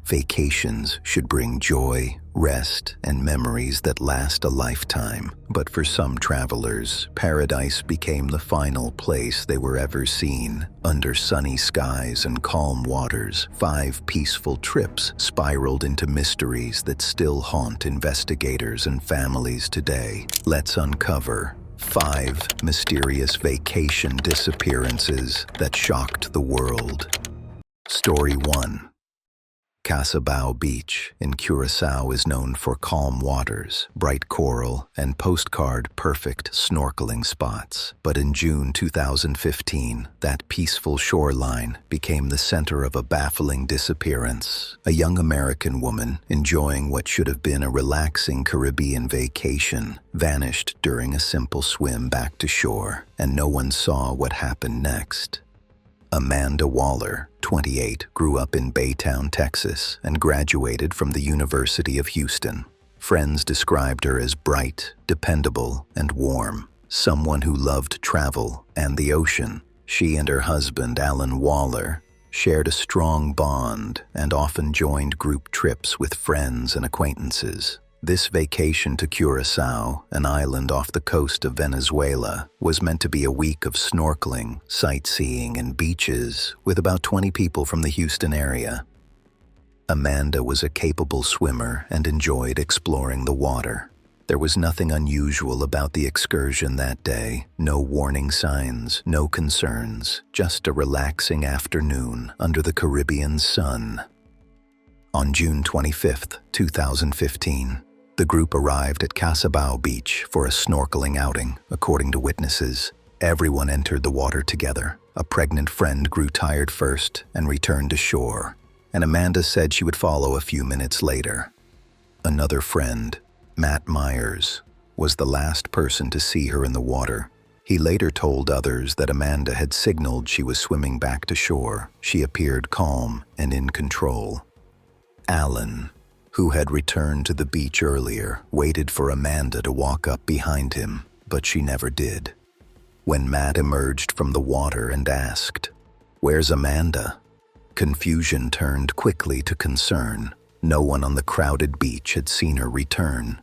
Vacations should bring joy, rest, and memories that last a lifetime. But for some travelers, paradise became the final place they were ever seen. Under sunny skies and calm waters, 5 peaceful trips spiraled into mysteries that still haunt investigators and families today. Let's uncover 5 mysterious vacation disappearances that shocked the world. Story 1. Curaçao Beach in Curaçao is known for calm waters, bright coral, and postcard-perfect snorkeling spots. But in June 2015, that peaceful shoreline became the center of a baffling disappearance. A young American woman, enjoying what should have been a relaxing Caribbean vacation, vanished during a simple swim back to shore, and no one saw what happened next. Amanda Waller, 28, grew up in Baytown, Texas, and graduated from the University of Houston. Friends described her as bright, dependable, and warm, someone who loved travel and the ocean. She and her husband, Alan Waller, shared a strong bond and often joined group trips with friends and acquaintances. This vacation to Curaçao, an island off the coast of Venezuela, was meant to be a week of snorkeling, sightseeing, and beaches with about 20 people from the Houston area. Amanda was a capable swimmer and enjoyed exploring the water. There was nothing unusual about the excursion that day. No warning signs, no concerns, just a relaxing afternoon under the Caribbean sun. On June 25, 2015, the group arrived at Curaçao Beach for a snorkeling outing, according to witnesses. Everyone entered the water together. A pregnant friend grew tired first and returned to shore, and Amanda said she would follow a few minutes later. Another friend, Matt Myers, was the last person to see her in the water. He later told others that Amanda had signaled she was swimming back to shore. She appeared calm and in control. Alan, who had returned to the beach earlier, waited for Amanda to walk up behind him, but she never did. When Matt emerged from the water and asked, "Where's Amanda?" confusion turned quickly to concern. No one on the crowded beach had seen her return.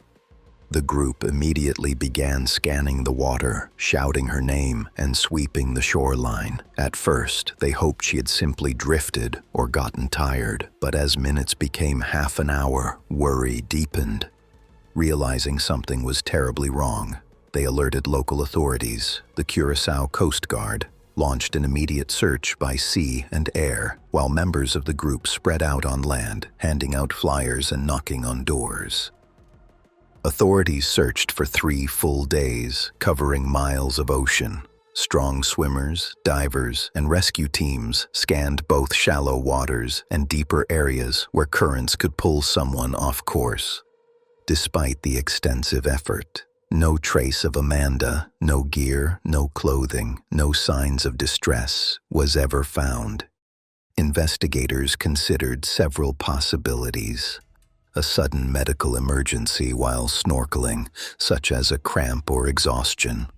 The group immediately began scanning the water, shouting her name and sweeping the shoreline. At first, they hoped she had simply drifted or gotten tired, but as minutes became half an hour, worry deepened. Realizing something was terribly wrong, they alerted local authorities. The Curaçao Coast Guard launched an immediate search by sea and air, while members of the group spread out on land, handing out flyers and knocking on doors. Authorities searched for 3 full days, covering miles of ocean. Strong swimmers, divers, and rescue teams scanned both shallow waters and deeper areas where currents could pull someone off course. Despite the extensive effort, no trace of Amanda, no gear, no clothing, no signs of distress was ever found. Investigators considered several possibilities. A sudden medical emergency while snorkeling, such as a cramp or exhaustion.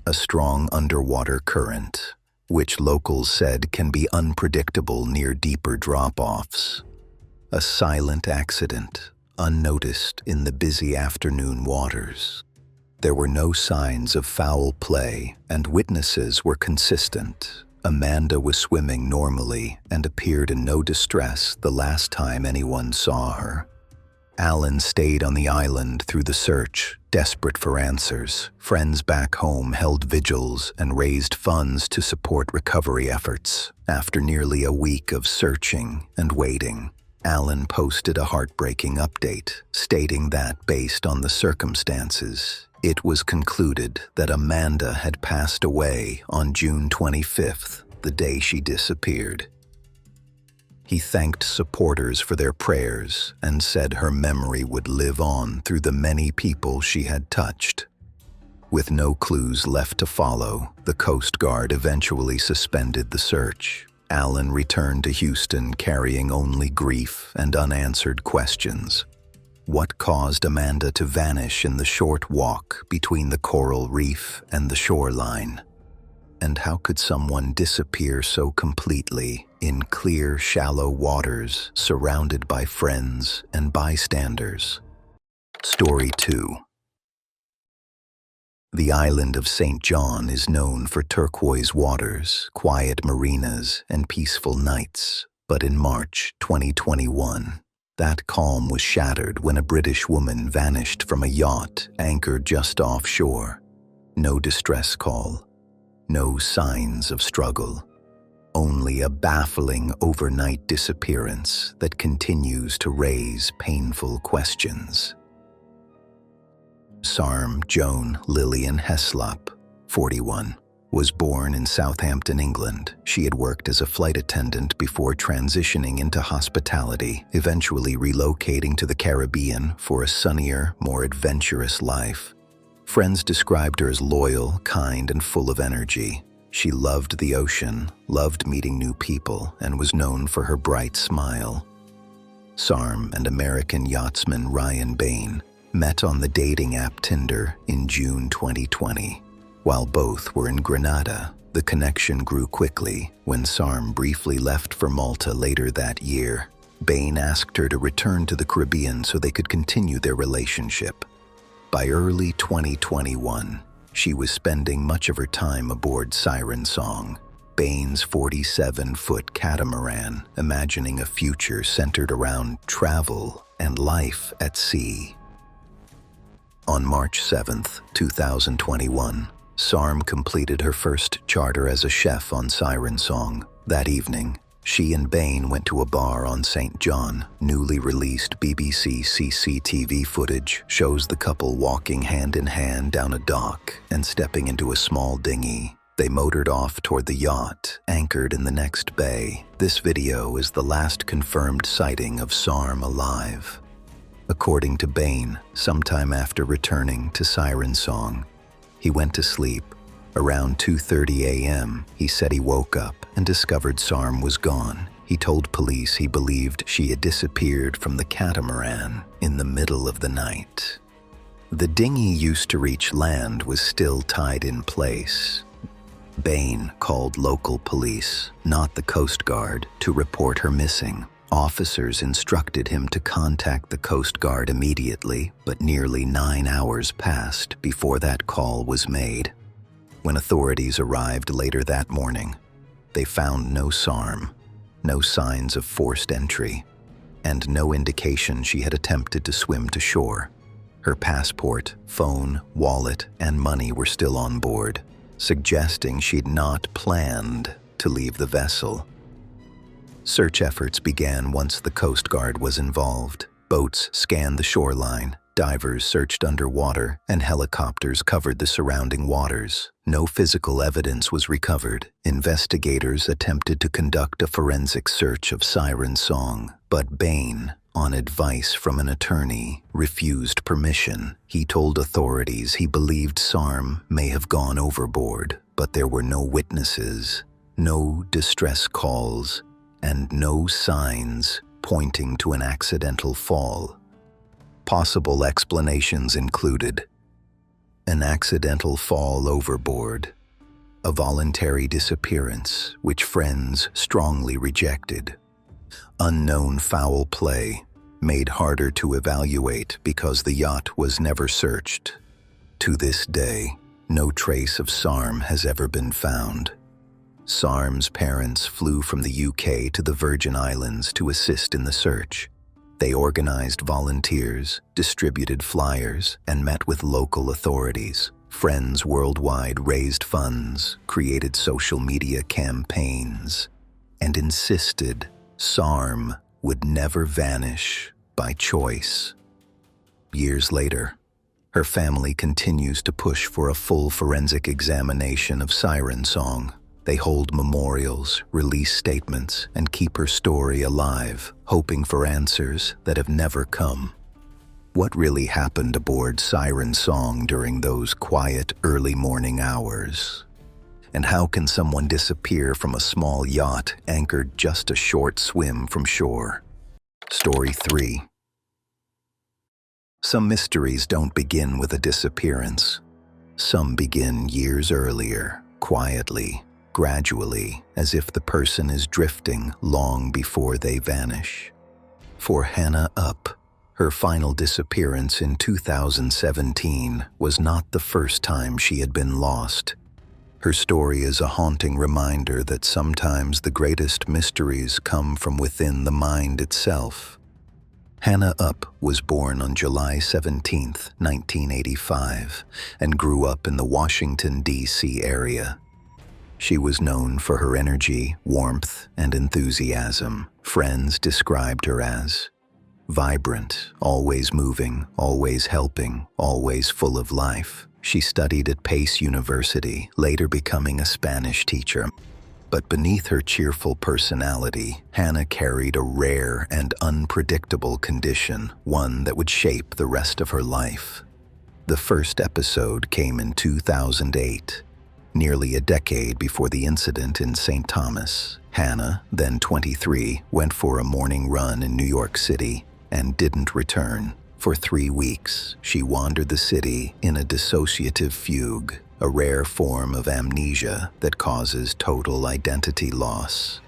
A strong underwater current, which locals said can be unpredictable near deeper drop-offs. A silent accident, unnoticed in the busy afternoon waters. There were no signs of foul play, and witnesses were consistent. Amanda was swimming normally and appeared in no distress the last time anyone saw her. Alan stayed on the island through the search, desperate for answers. Friends back home held vigils and raised funds to support recovery efforts. After nearly a week of searching and waiting, Alan posted a heartbreaking update, stating that, based on the circumstances, it was concluded that Amanda had passed away on June 25th, the day she disappeared. He thanked supporters for their prayers and said her memory would live on through the many people she had touched. With no clues left to follow, the Coast Guard eventually suspended the search. Alan returned to Houston carrying only grief and unanswered questions. What caused Amanda to vanish in the short walk between the coral reef and the shoreline? And how could someone disappear so completely in clear, shallow waters, surrounded by friends and bystanders. Story 2. The island of St. John is known for turquoise waters, quiet marinas, and peaceful nights. But in March 2021, that calm was shattered when a British woman vanished from a yacht anchored just offshore. No distress call, no signs of struggle, only a baffling overnight disappearance that continues to raise painful questions. Sarm Joan Lillian Heslop, 41, was born in Southampton, England. She had worked as a flight attendant before transitioning into hospitality, eventually relocating to the Caribbean for a sunnier, more adventurous life. Friends described her as loyal, kind, and full of energy. She loved the ocean, loved meeting new people, and was known for her bright smile. Sarm and American yachtsman Ryan Bain met on the dating app Tinder in June 2020. While both were in Grenada, the connection grew quickly. When Sarm briefly left for Malta later that year, Bain asked her to return to the Caribbean so they could continue their relationship. By early 2021, she was spending much of her time aboard Siren Song, Bain's 47-foot catamaran, imagining a future centered around travel and life at sea. On March 7, 2021, Sarm completed her first charter as a chef on Siren Song. That evening, she and Bain went to a bar on St. John. Newly released BBC CCTV footage shows the couple walking hand in hand down a dock and stepping into a small dinghy. They motored off toward the yacht, anchored in the next bay. This video is the last confirmed sighting of Sarm alive. According to Bain, sometime after returning to Siren Song, he went to sleep. Around 2:30 a.m., he said he woke up and discovered Sarm was gone. He told police he believed she had disappeared from the catamaran in the middle of the night. The dinghy used to reach land was still tied in place. Bain called local police, not the Coast Guard, to report her missing. Officers instructed him to contact the Coast Guard immediately, but nearly 9 hours passed before that call was made. When authorities arrived later that morning, they found no Sarm, no signs of forced entry, and no indication she had attempted to swim to shore. Her passport, phone, wallet, and money were still on board, suggesting she'd not planned to leave the vessel. Search efforts began once the Coast Guard was involved. Boats scanned the shoreline, divers searched underwater, and helicopters covered the surrounding waters. No physical evidence was recovered. Investigators attempted to conduct a forensic search of Siren Song, but Bain, on advice from an attorney, refused permission. He told authorities he believed Sarm may have gone overboard, but there were no witnesses, no distress calls, and no signs pointing to an accidental fall. Possible explanations included an accidental fall overboard, a voluntary disappearance, which friends strongly rejected, unknown foul play, made harder to evaluate because the yacht was never searched. To this day, no trace of Sarm has ever been found. Sarm's parents flew from the UK to the Virgin Islands to assist in the search. They organized volunteers, distributed flyers, and met with local authorities. Friends worldwide raised funds, created social media campaigns, and insisted Sarm would never vanish by choice. Years later, her family continues to push for a full forensic examination of Siren Song. They hold memorials, release statements, and keep her story alive, hoping for answers that have never come. What really happened aboard Siren Song during those quiet early morning hours? And how can someone disappear from a small yacht anchored just a short swim from shore? Story 3. Some mysteries don't begin with a disappearance. Some begin years earlier, quietly, gradually, as if the person is drifting long before they vanish. For Hannah Up, her final disappearance in 2017 was not the first time she had been lost. Her story is a haunting reminder that sometimes the greatest mysteries come from within the mind itself. Hannah Up was born on July 17, 1985, and grew up in the Washington, D.C. area. She was known for her energy, warmth, and enthusiasm. Friends described her as vibrant, always moving, always helping, always full of life. She studied at Pace University, later becoming a Spanish teacher. But beneath her cheerful personality, Hannah carried a rare and unpredictable condition, one that would shape the rest of her life. The first episode came in 2008. Nearly a decade before the incident in St. Thomas, Hannah, then 23, went for a morning run in New York City and didn't return. For 3 weeks, she wandered the city in a dissociative fugue, a rare form of amnesia that causes total identity loss.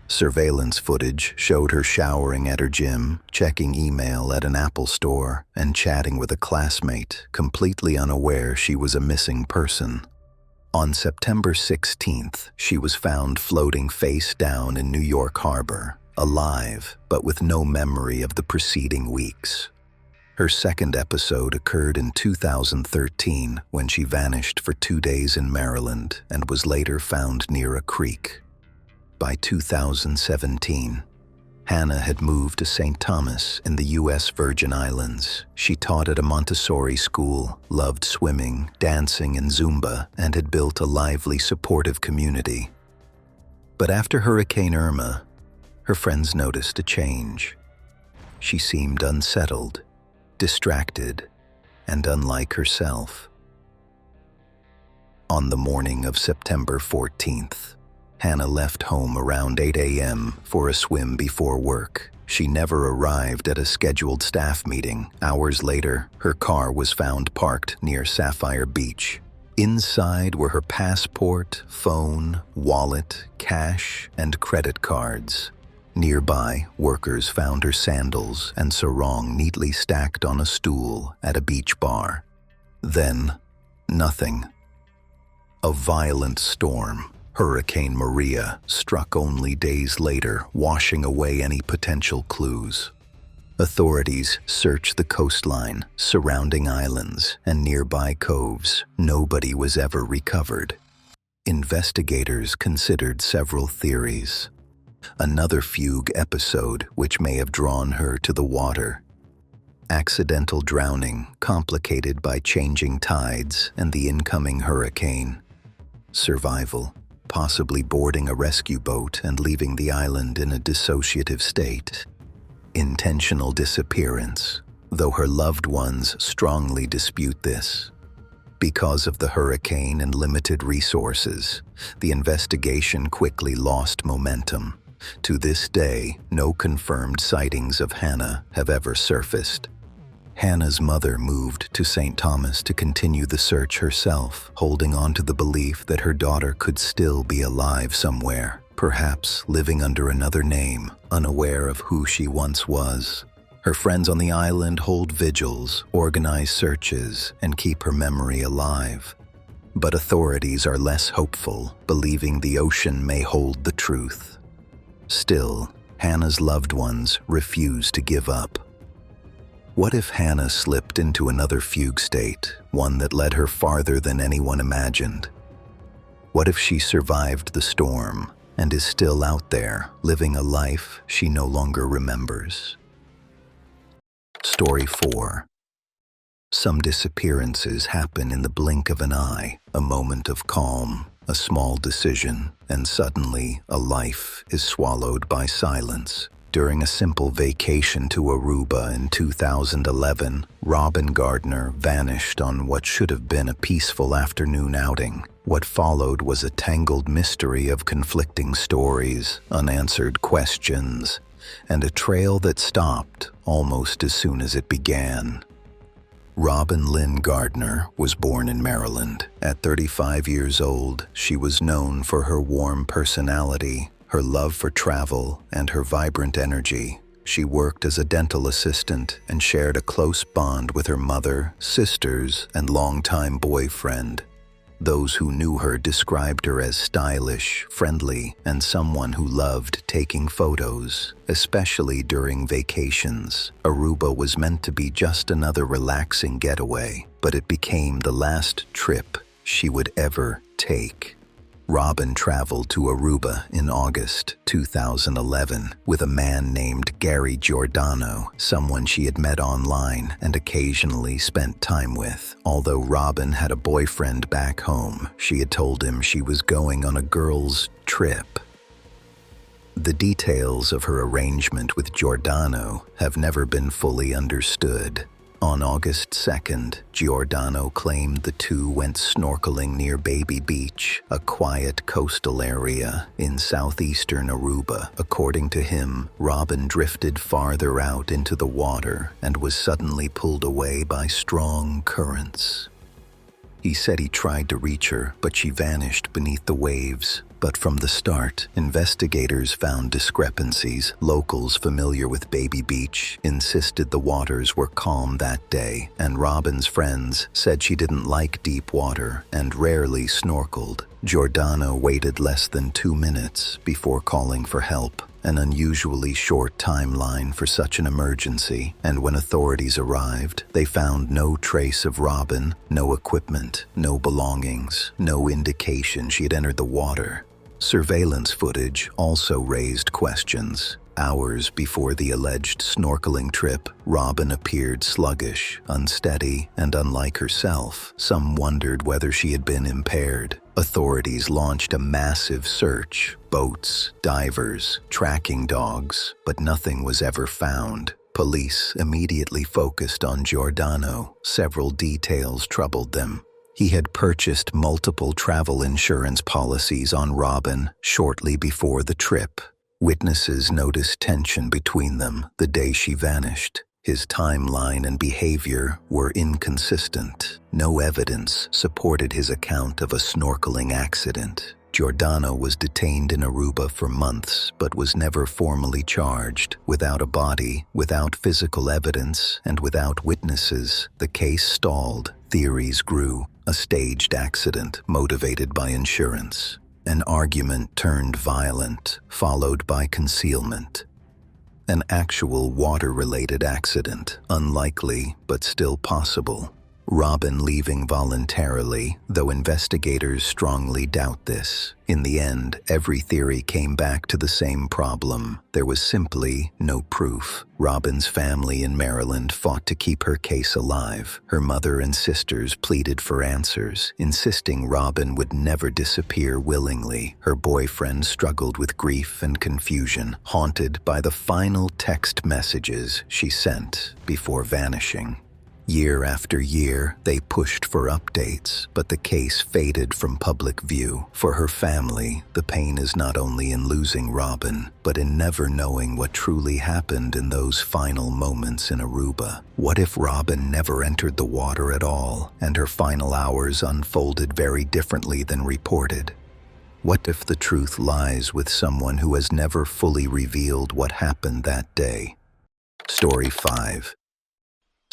Surveillance footage showed her showering at her gym, checking email at an Apple store, and chatting with a classmate, completely unaware she was a missing person. On September 16th, she was found floating face down in New York Harbor, alive, but with no memory of the preceding weeks. Her second episode occurred in 2013 when she vanished for 2 days in Maryland and was later found near a creek. By 2017, Hannah had moved to St. Thomas in the U.S. Virgin Islands. She taught at a Montessori school, loved swimming, dancing, and Zumba, and had built a lively, supportive community. But after Hurricane Irma, her friends noticed a change. She seemed unsettled, distracted, and unlike herself. On the morning of September 14th, Hannah left home around 8 a.m. for a swim before work. She never arrived at a scheduled staff meeting. Hours later, her car was found parked near Sapphire Beach. Inside were her passport, phone, wallet, cash, and credit cards. Nearby, workers found her sandals and sarong neatly stacked on a stool at a beach bar. Then, nothing. A violent storm, Hurricane Maria, struck only days later, washing away any potential clues. Authorities searched the coastline, surrounding islands, and nearby coves. Nobody was ever recovered. Investigators considered several theories. Another fugue episode which may have drawn her to the water. Accidental drowning, complicated by changing tides and the incoming hurricane. Survival, possibly boarding a rescue boat and leaving the island in a dissociative state. Intentional disappearance, though her loved ones strongly dispute this. Because of the hurricane and limited resources, the investigation quickly lost momentum. To this day, no confirmed sightings of Hannah have ever surfaced. Hannah's mother moved to St. Thomas to continue the search herself, holding on to the belief that her daughter could still be alive somewhere, perhaps living under another name, unaware of who she once was. Her friends on the island hold vigils, organize searches, and keep her memory alive. But authorities are less hopeful, believing the ocean may hold the truth. Still, Hannah's loved ones refuse to give up. What if Hannah slipped into another fugue state, one that led her farther than anyone imagined? What if she survived the storm and is still out there, living a life she no longer remembers? Story 4. Some disappearances happen in the blink of an eye, a moment of calm, a small decision, and suddenly a life is swallowed by silence. During a simple vacation to Aruba in 2011, Robyn Gardner vanished on what should have been a peaceful afternoon outing. What followed was a tangled mystery of conflicting stories, unanswered questions, and a trail that stopped almost as soon as it began. Robyn Lynn Gardner was born in Maryland. At 35 years old, she was known for her warm personality, her love for travel, and her vibrant energy. She worked as a dental assistant and shared a close bond with her mother, sisters, and longtime boyfriend. Those who knew her described her as stylish, friendly, and someone who loved taking photos, especially during vacations. Aruba was meant to be just another relaxing getaway, but it became the last trip she would ever take. Robyn traveled to Aruba in August 2011 with a man named Gary Giordano, someone she had met online and occasionally spent time with. Although Robyn had a boyfriend back home, she had told him she was going on a girls' trip. The details of her arrangement with Giordano have never been fully understood. On August 2nd, Giordano claimed the two went snorkeling near Baby Beach, a quiet coastal area in southeastern Aruba. According to him, Robyn drifted farther out into the water and was suddenly pulled away by strong currents. He said he tried to reach her, but she vanished beneath the waves. But from the start, investigators found discrepancies. Locals familiar with Baby Beach insisted the waters were calm that day, and Robyn's friends said she didn't like deep water and rarely snorkeled. Giordano waited less than 2 minutes before calling for help, an unusually short timeline for such an emergency, and when authorities arrived, they found no trace of Robyn, no equipment, no belongings, no indication she had entered the water. Surveillance footage also raised questions. Hours before the alleged snorkeling trip, Robyn appeared sluggish, unsteady, and unlike herself. Some wondered whether she had been impaired. Authorities launched a massive search: boats, divers, tracking dogs, but nothing was ever found. Police immediately focused on Giordano. Several details troubled them. He had purchased multiple travel insurance policies on Robyn shortly before the trip. Witnesses noticed tension between them the day she vanished. His timeline and behavior were inconsistent. No evidence supported his account of a snorkeling accident. Giordano was detained in Aruba for months, but was never formally charged. Without a body, without physical evidence, and without witnesses, the case stalled. Theories grew. A staged accident motivated by insurance. An argument turned violent, followed by concealment. An actual water-related accident, unlikely but still possible. Robyn leaving voluntarily, though investigators strongly doubt this. In the end, every theory came back to the same problem. There was simply no proof. Robyn's family in Maryland fought to keep her case alive. Her mother and sisters pleaded for answers, insisting Robyn would never disappear willingly. Her boyfriend struggled with grief and confusion, haunted by the final text messages she sent before vanishing. Year after year, they pushed for updates, but the case faded from public view. For her family, the pain is not only in losing Robyn, but in never knowing what truly happened in those final moments in Aruba. What if Robyn never entered the water at all, and her final hours unfolded very differently than reported? What if the truth lies with someone who has never fully revealed what happened that day? Story 5.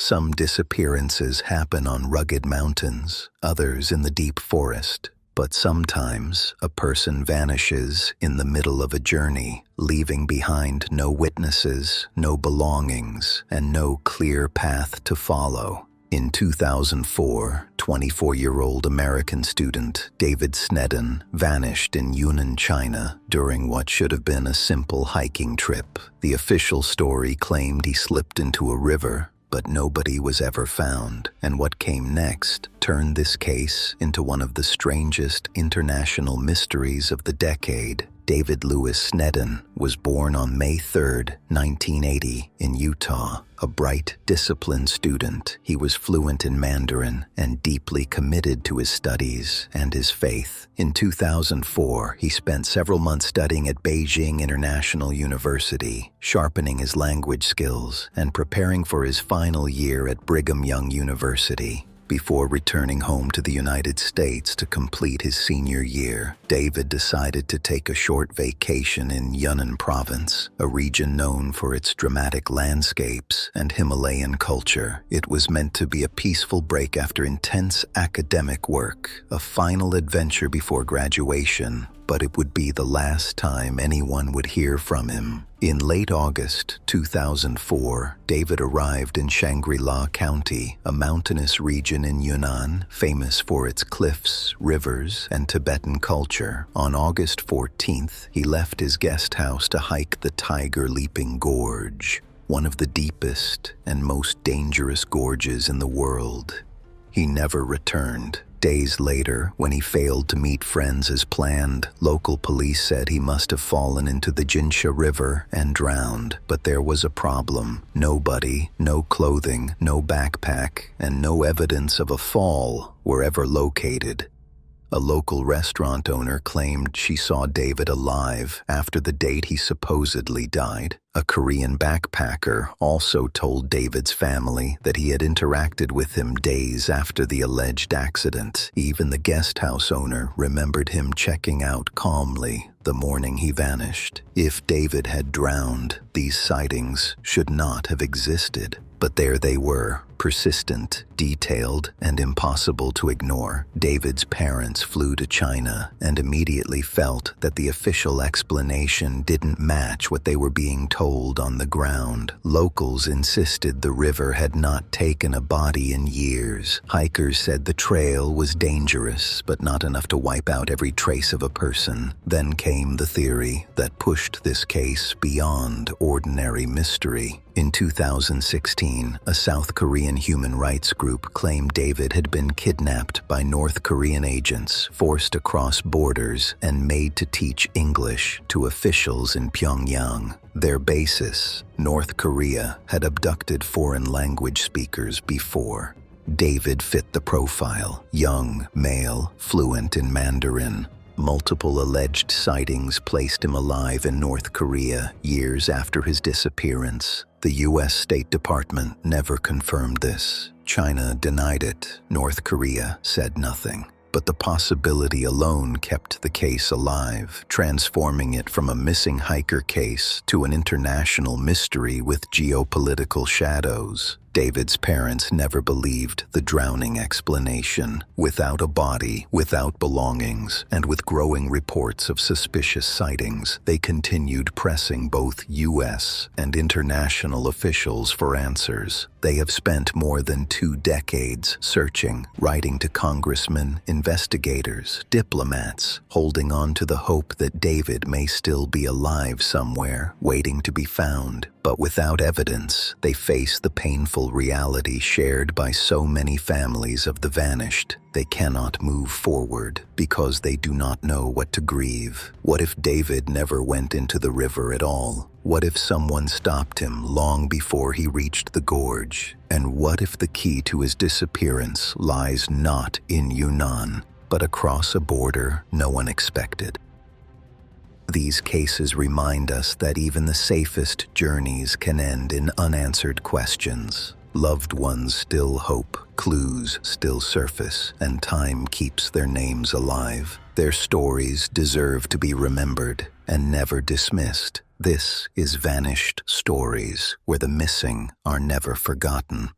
Some disappearances happen on rugged mountains, others in the deep forest. But sometimes a person vanishes in the middle of a journey, leaving behind no witnesses, no belongings, and no clear path to follow. In 2004, 24-year-old American student David Sneddon vanished in Yunnan, China, during what should have been a simple hiking trip. The official story claimed he slipped into a river, but nobody was ever found, and what came next turned this case into one of the strangest international mysteries of the decade. David Lewis Sneddon was born on May 3, 1980, in Utah. A bright, disciplined student, he was fluent in Mandarin and deeply committed to his studies and his faith. In 2004, he spent several months studying at Beijing International University, sharpening his language skills and preparing for his final year at Brigham Young University. Before returning home to the United States to complete his senior year, David decided to take a short vacation in Yunnan Province, a region known for its dramatic landscapes and Himalayan culture. It was meant to be a peaceful break after intense academic work, a final adventure before graduation, but it would be the last time anyone would hear from him. In late August 2004, David arrived in Shangri-La County, a mountainous region in Yunnan, famous for its cliffs, rivers, and Tibetan culture. On August 14th, he left his guest house to hike the Tiger Leaping Gorge, one of the deepest and most dangerous gorges in the world. He never returned. Days later, when he failed to meet friends as planned, local police said he must have fallen into the Jinsha River and drowned. But there was a problem. Nobody, no clothing, no backpack, and no evidence of a fall were ever located. A local restaurant owner claimed she saw David alive after the date he supposedly died. A Korean backpacker also told David's family that he had interacted with him days after the alleged accident. Even the guest house owner remembered him checking out calmly the morning he vanished. If David had drowned, these sightings should not have existed. But there they were, persistent, detailed, and impossible to ignore. David's parents flew to China and immediately felt that the official explanation didn't match what they were being told on the ground. Locals insisted the river had not taken a body in years. Hikers said the trail was dangerous, but not enough to wipe out every trace of a person. Then came the theory that pushed this case beyond ordinary mystery. In 2016, a South Korean human rights group claimed David had been kidnapped by North Korean agents, forced across borders, and made to teach English to officials in Pyongyang. Their basis, North Korea, had abducted foreign language speakers before. David fit the profile: young, male, fluent in Mandarin. Multiple alleged sightings placed him alive in North Korea years after his disappearance. The U.S. State Department never confirmed this. China denied it. North Korea said nothing. But the possibility alone kept the case alive, transforming it from a missing hiker case to an international mystery with geopolitical shadows. David's parents never believed the drowning explanation. Without a body, without belongings, and with growing reports of suspicious sightings, they continued pressing both U.S. and international officials for answers. They have spent more than 2 decades searching, writing to congressmen, investigators, diplomats, holding on to the hope that David may still be alive somewhere, waiting to be found. But without evidence, they face the painful reality shared by so many families of the vanished. They cannot move forward because they do not know what to grieve. What if David never went into the river at all? What if someone stopped him long before he reached the gorge? And what if the key to his disappearance lies not in Yunnan, but across a border no one expected? These cases remind us that even the safest journeys can end in unanswered questions. Loved ones still hope, clues still surface, and time keeps their names alive. Their stories deserve to be remembered and never dismissed. This is Vanished Stories, where the missing are never forgotten.